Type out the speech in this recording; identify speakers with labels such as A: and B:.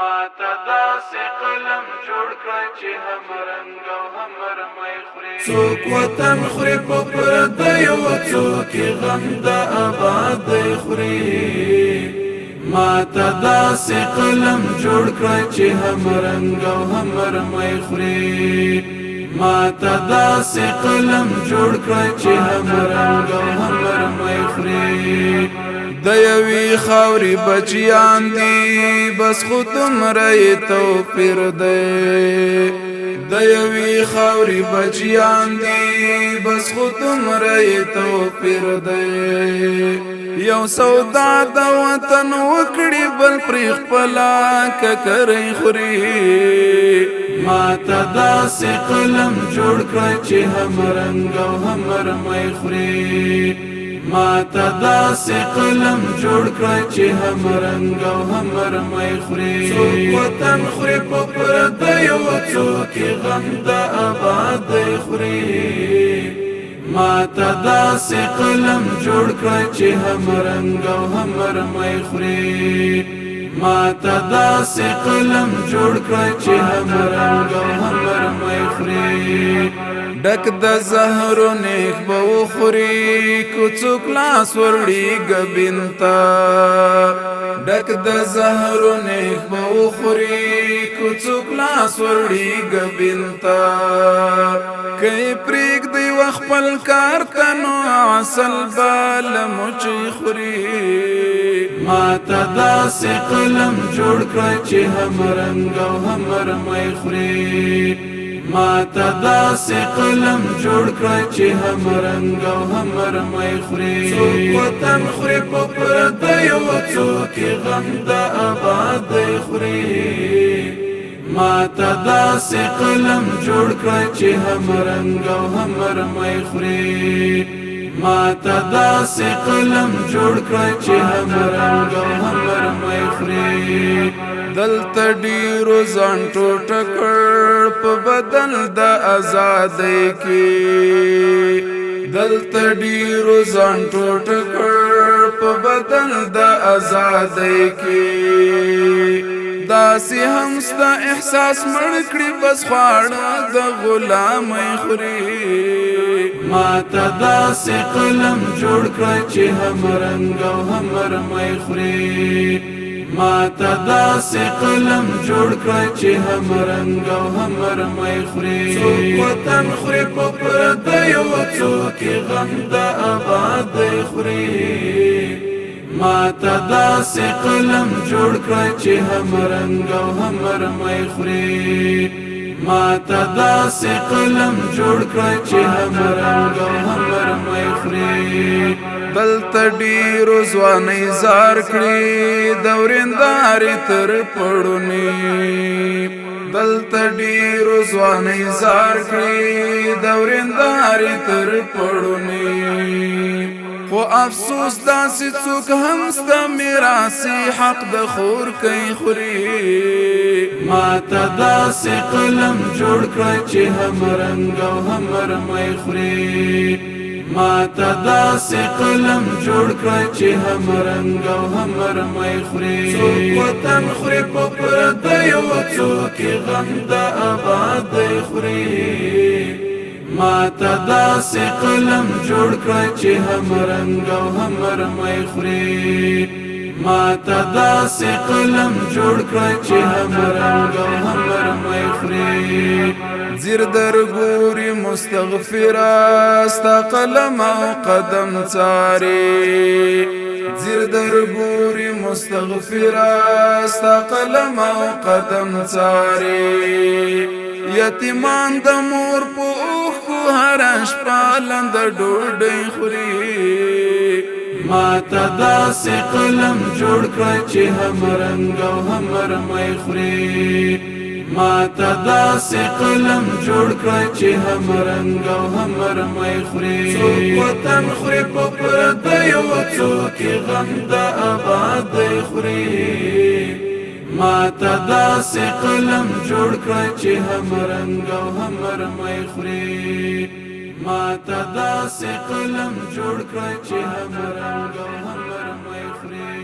A: ماته داسې قلم جوړ کړه چې هم رنګ او هم رمې خوري څوک وطن خوري په پردیو څوک غم د آبادۍ خوري ماته داسې قلم جوړ کړه چې هم رنګ او هم رمې خوري ماته داسې قلم جوړ کړه چې هم رنګ او هم رمې خوري د یوې خاورې بچیان دي بس خو دومره توپیر دی د یوې خاورې بچیان دي بس خو دومره توپیر دی یو سودا د وطن وکړي بل پرې خپله ککرۍ خوري ماته داسې قلم جوړ کړه چې هم رنګ او هم رمې خوري ماته داسې قلم جوړ کړه چې هم رنګ او هم رمې خوري څوک وطن خوري په پردیو څوک غم د آبادۍ خوري ماته داسې قلم جوړ کړه چې هم رنګ او هم رمې خوري ماته داسې قلم جوړ کړه چې هم رنګ او هم رمې خوري ډک د زهرو نیک به وخوري که څوک لاس وړي ګبین ته ډک د زهرو نیک به وخوري که څوک لاس وړي ګبین ته که یې پرېږدي وخپل کار ته نو عسل به له مچۍ خوري ماته داسې قلم جوړ کړه چې هم رنګ او هم رمې خوري ماته داسې قلم جوړ کړه چې هم رنګ او هم رمې خوري څوک وطن خوري په پردیو څوک غم د آبادۍ خوري ماته داسې قلم جوړ کړه چې هم رنګ او هم رمې خوري ماته داسې قلم جوړ کړه چې هم رنګ او هم رمې خوري دلته ډیرو ځان ټوټه کړ په بدل د آزادۍ کې دلته ډیرو ځان ټوټه کړ په بدل د آزادۍ کې داسې هم ستا احساس مړ کړي بس خواړه د غلامۍ خوري ماته داسې قلم جوړ کړه چې هم رنګ او هم رمې خوري ماته داسې قلم جوړ کړه چې هم رنګ او هم رمې خوري څوک وطن خوري په پردیو څوک غم د آبادۍ خوري ماته داسې قلم جوړ کړه چې هم رنګ او هم رمې خوري ماته داسې قلم جوړ کړه چې هم رنګ او هم رمې خوري دلته ډیرو ځوانۍ زار کړي د ورېندارې تر پړونې دلته ډیرو ځوانۍ زار کړي د ورېندارې تر پړونې خو افسوس داسې څوک هم ستا میراثي حق د خور کوي خوري ماته داسې قلم جوړ کړه چې هم رنګ او هم رمې خوري ماته داسې قلم جوړ کړه چې هم رنګ او هم رمې خوري څوک وطن خوري په پردیو څوک غم د آبادۍ خوري ماته داسې قلم جوړ کړه چې هم رنګ او هم رمې خوري ماته داسې قلم جوړ کړه چې هم رنګ او هم رمې خوري زیر در ګوري مستغفره ستا قلم او قدم څاري زیر در ګوري مستغفره ستا قلم او قدم څاري یتیمان د مور په اوښکو هره شپه لنده ډوډۍ خوري ماته داسې قلم جوړ کړه چې هم رنګ او هم رمې خوري ماته داسې قلم جوړ کړه چې هم رنګ او هم رمې خوري څوک وطن خوري په پردیو څوک غم د آبادۍ خوري ماته داسې قلم جوړ کړه چې هم رنګ او هم رمې خوري ماته داسې قلم جوړ کړه چې هم رنګ او هم رمې خوري